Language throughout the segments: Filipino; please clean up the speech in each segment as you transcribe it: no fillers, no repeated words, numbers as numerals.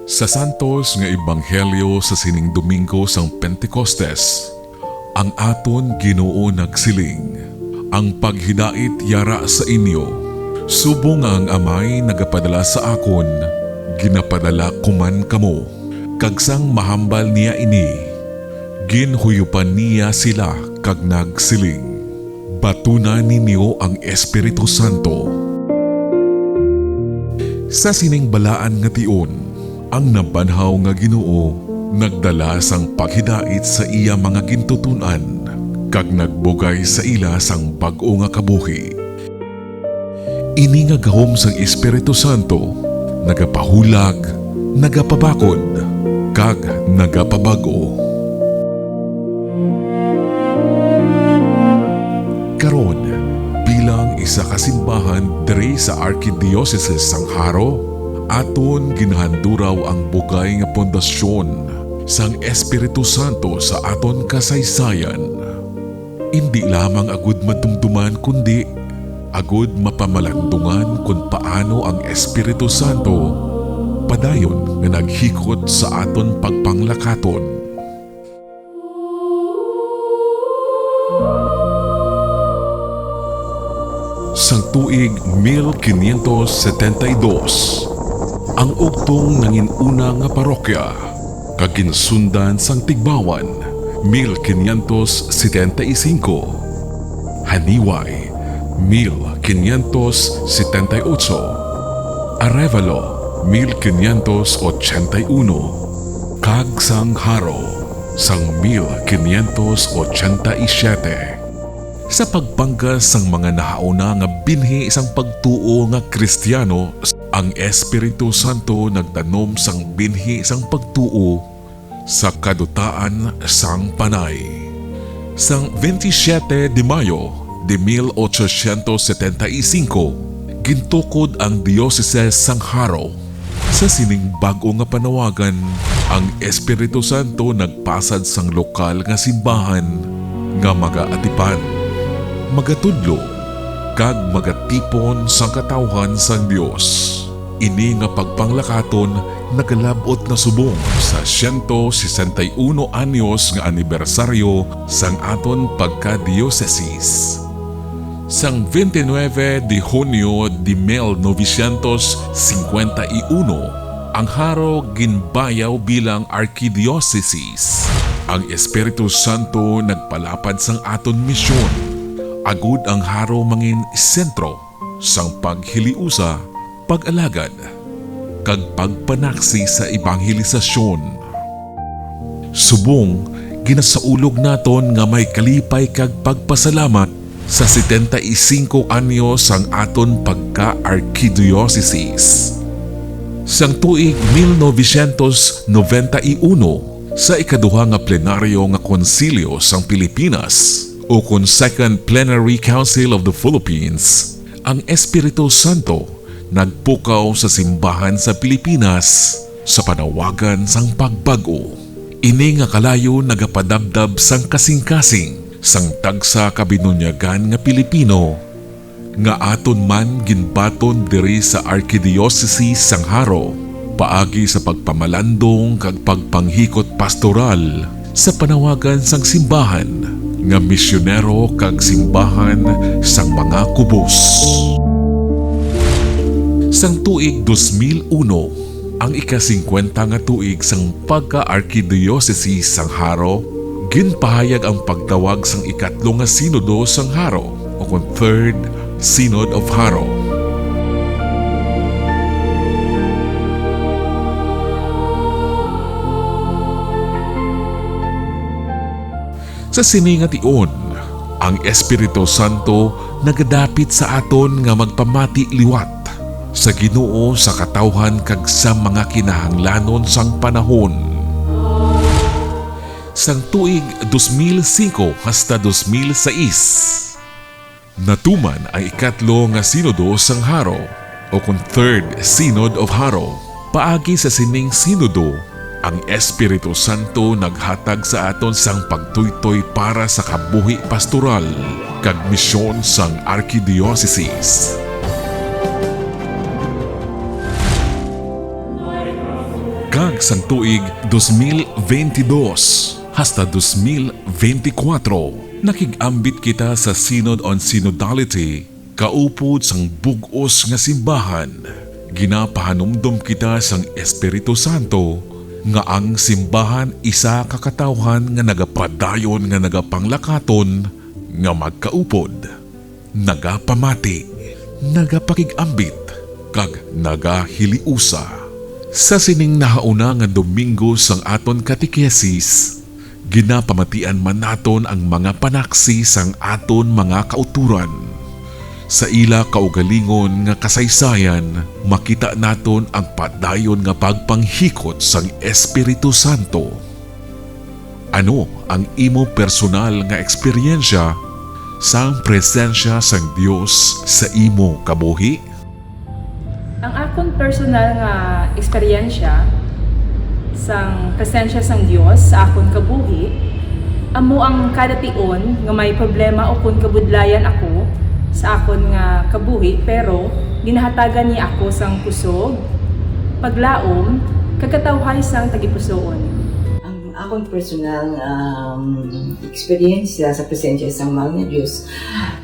Sa santos nga ebanghelyo sa sining Domingo sang Pentecostes, ang aton Ginoo nagsiling, ang paghidait yara sa inyo. Subong nga ang amay nagapadala sa akon, ginapadala kuman kamo. Kagsang mahambal niya ini, ginhuyupan niya sila kag nagsiling, batuna ninyo ang Espiritu Santo. Sa sining balaan nga tion, ang nabanhaw nga Ginoo nagdala sang paghidait sa iya mga gintutunan kag nagbugay sa ila sang bag-o nga kabuhi. Ini nga gahom sang Espiritu Santo nagapahulag, nagapabakod kag nagapabago. Karon bilang isa ka simbahan diri sa Archdiocese sang Haro, aton ginahanduraw ang bugay nga pundasyon sang Espiritu Santo sa aton kasaysayan. Hindi lamang agud madumduman kundi agud mapamalandungan kung paano ang Espiritu Santo padayon nga naghikot sa aton pagpanglakaton. Sang tuig 1572, ang ugtong nanginuna nga parokya kag ginsundan sang Tigbawan 1575, Haniway 1578, Arevalo 1581, kag sang Haro sang 1587. Sa pagpanggas sang mga nahauna nga binhi isang pagtuo nga Kristiyano, ang Espiritu Santo nagtanom sang binhi sang pagtuo sa kadutaan sang panay. Sang 27 de Mayo de 1875, gintukod ang Diocese sang Haro. Sa sining bag-o nga panawagan, ang Espiritu Santo nagpasad sang lokal nga simbahan nga magaatipan, magatudlo kag magatipon sang katawhan sang Dios. Ini nga pagpanglakaton nagalabot na subong sa 161 anyos nga anibersaryo sang aton pagka-diocesis. Sang 29 de Hunyo de 1951, ang Haro ginbayaw bilang Archdiocese. Ang Espiritu Santo nagpalapad sang aton misyon. Agud ang Haro mangin sentro sang paghiliusa, pag-alagad, kag pagpanaksi sa ebanghelisasyon. Subong, ginasaulog naton nga may kalipay kag pagpasalamat sa 75 anyos sang aton pagka-Archdiocese. Sang tuig 1991, sa ikaduha nga plenaryo nga konsilyo sang Pilipinas o kung Second Plenary Council of the Philippines, ang Espiritu Santo nagpukaw sa simbahan sa Pilipinas sa panawagan sang pagbago. Ini nga kalayo nagapadabdab sang kasing-kasing sang tagsa kabinunyagan nga Pilipino nga aton man ginbaton diri sa Archdiocese sang Haro paagi sa pagpamalandong kag pagpanghikot pastoral sa panawagan sang simbahan nga misyonero kag simbahan sang mga kubos. Sang tuig 2001, ang ika-50 nga tuig sang pagka-Archdiocese sang Haro, ginpahayag ang pagtawag sang ikatlo nga sinodo sang Haro o kung Third Synod of Haro. Sa sini nga tion, ang Espiritu Santo nagadapit sa aton nga magpamati liwat sa Ginoo sa katawhan kag sa mga kinahanglanon sang panahon. Sang tuig 2005 hasta 2006, natuman ang ikatlo nga sinodo sang Haro o kung Third Synod of Haro. Paagi sa sining sinodo, ang Espiritu Santo naghatag sa aton sang pagtuytoy para sa kabuhi pastoral kag misyon sang Archdiocese. pagsig sang tuig 2022 hasta 2024. Nakigambit kita sa Synod on Synodality, kaupod sang bugos nga simbahan. Ginapahanumdum kita sang Espiritu Santo nga ang simbahan isa kakatawhan nga nagapadayon nga nagapanglakaton nga magkaupod, nagapamati, nagapakigambit, kag nagahiliusa. Sa sining nahauna nga Domingo sang aton katekesis, ginapamatian man naton ang mga panaksi sang aton mga kauturan. Sa ila kaugalingon nga kasaysayan, makita naton ang padayon nga pagpanghikot sang Espiritu Santo. Ano ang imo personal nga eksperyensya sang presensya sang Dios sa imo kabuhi? Ang akong personal nga eksperyensya sang presensya sang Dios sa akong kabuhi, amo ang kada tion nga may problema o kun kabudlayan ako sa akon nga kabuhi, pero ginahatagan niya ako sang kusog, paglaom, kagkatawhay sang tagipusoon. Ang akong personal experience sa presensya sa mahal na Diyos,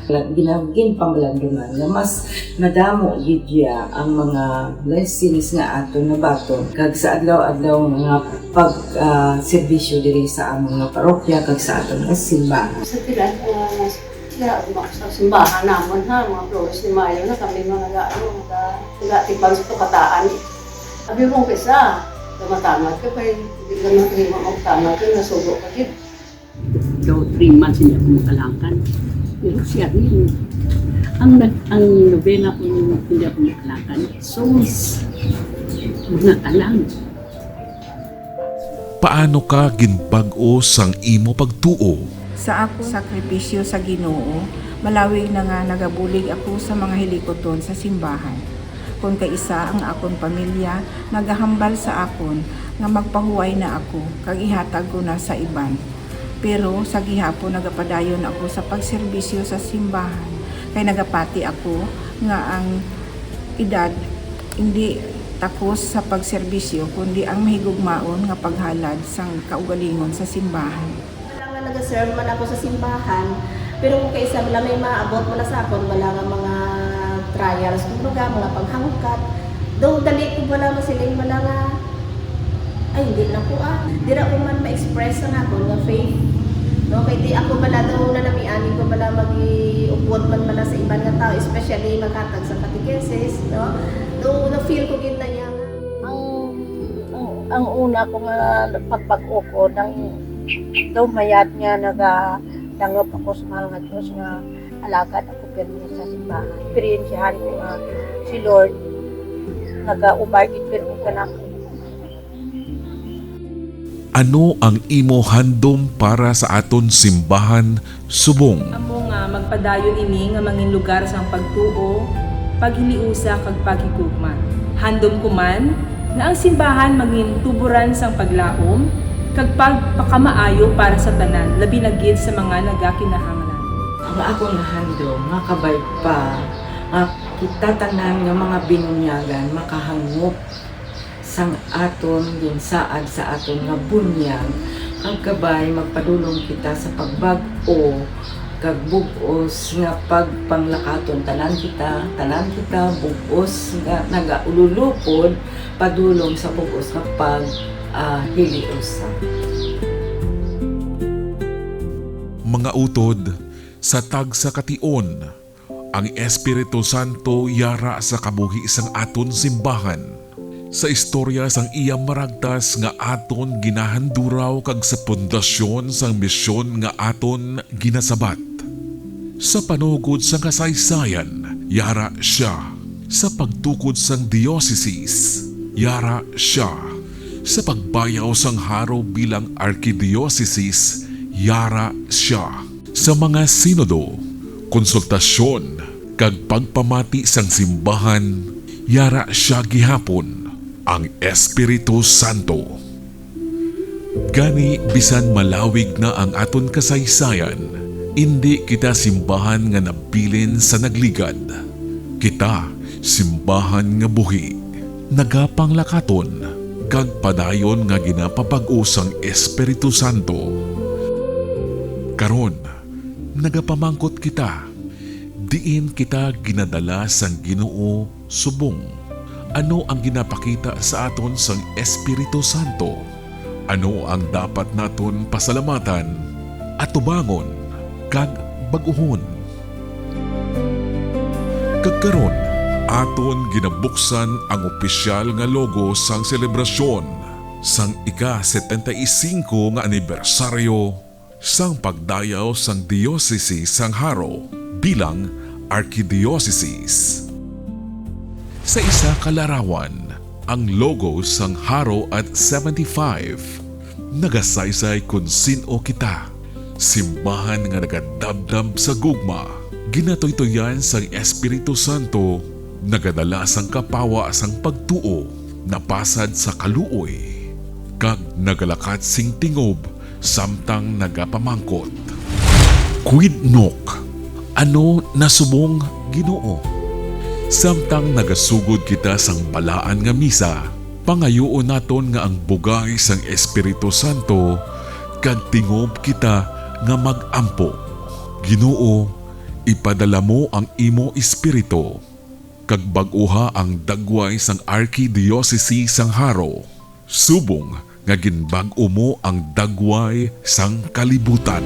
ginagin pamalanduman na mas madamo gidya ang mga blessings nga ato na baton kag sa adlaw-adlaw nga pag-serbisyo diri sa among mga parokya kag sa aton nga simbahan. Sa tilan, sa simbahan naman ha, mga flores ni Mayo na kami mga tipan sa tukataan. Sabi mong kisa, tamatamat ka pa, hindi ka nang hindi magtamat ka, nasubo ka din. So, 3 months hindi ako makalangkan. Pero siya rin. Ang nobela ko hindi ako makalangkan, souls, mga kalang. Paano ka ginbag-o sang imo pagtuo? Sa akong sakripisyo sa Ginoo, malawig na nga nagabulig ako sa mga hilikoton sa simbahan. Kung kaisa ang akon pamilya, nagahambal sa akon nga magpahuway na ako, kag ihatag ko na sa iban. Pero sa gihapon nagapadayon ako sa pagserbisyo sa simbahan, kay nagapati ako nga ang edad hindi takos sa pagserbisyo, kundi ang mahigugmaon nga paghalad sang kaugalingon sa simbahan. Nag-serve man ako sa simbahan, pero kung kaisa wala may maabot mo na sa akon, wala nga mga trials, kumbaga mga paghangkat. Though dali ko wala masiling, wala nga, ay hindi na po di na ko man ma-express ang akon nga faith. No, kay di ako bala daw na namiani ko bala mag-iupot man bala sa ibang nga tao, especially maghatag sa catechesis, no? Though na-feel ko gid na niya. Ang una ko nga pagpag-o ko ng daw mayat nga nagdangop ako sa mahal nga Diyos nga alagad ako pirmi sa simbahan. Experiensyahan ko nga si Lord nag-ubagit pirmi ka na. Ano ang imo handom para sa aton simbahan subong? Amo nga magpadayon ini nga mangin lugar sang pagtuo, paghiliusa kag paghigugma. Handom ko man nga ang simbahan maging tuburan sang paglaom kag pagpakamaayo para sa tanan, labi na gid sa mga nagakinahanglan. Ang akong nahandom, nga kabay pa, nga kita tanan nga mga binunyagan, makahangop sang aton din saad sa aton nga bunyag, kag kabay magpadulong kita sa pagbag-o, kag bugos nga pagpanglakaton tanan kita bugos nga nagaululupod, padulong sa bugos nga hiliusa. Mga utod, sa tagsa kation, ang Espiritu Santo yara sa kabuhi sang aton simbahan. Sa istorya sang iyang maragtas nga aton ginahanduraw kag sa pundasyon sang misyon nga aton ginasabat. Sa panugod sang kasaysayan, yara siya. Sa pagtukod sang diocese, yara siya. Sa pagbayaw sang haro bilang arkidiocese, yara siya. Sa mga sinodo, konsultasyon, kag pagpamati sang simbahan, yara siya gihapon, ang Espiritu Santo. Gani bisan malawig na ang aton kasaysayan, hindi kita simbahan nga nabilin sa nagligad. Kita simbahan nga buhi, nagapanglakaton, kag padayon nga ginapabag-o sang Espiritu Santo. Karon, nagapamangkot kita. Diin kita ginadala sang Ginoo subong. Ano ang ginapakita sa aton sang Espiritu Santo? Ano ang dapat naton pasalamatan at tubangon kag baguhon? Kagkaron, aton ginabuksan ang opisyal nga logo sang selebrasyon sang ika-75 nga anibersaryo sang pagdayaw sang Diocese sang Haro bilang Archdiocese. Sa isa kalarawan, ang logo sang Haro at 75 nagasaysay kung sino kita. Simbahan nga nagadabdab sa gugma, ginatoy-toyan sang Espiritu Santo, nagadala sang kapawa sang pagtuo, napasad sa kaluoy, kag nagalakat sing tingob samtang nagapamangkot. Quidnok, ano nasubong Ginoo? Samtang nagasugod kita sang balaan nga misa, pangayoon naton nga ang bugay sang Espiritu Santo kag tingob kita nga mag-ampo. Ginoo, ipadala mo ang imo espiritu kag bag-uha ang dagway sang Archdiocese sang Haro. Subong nga ginbag-o mo ang dagway sang kalibutan.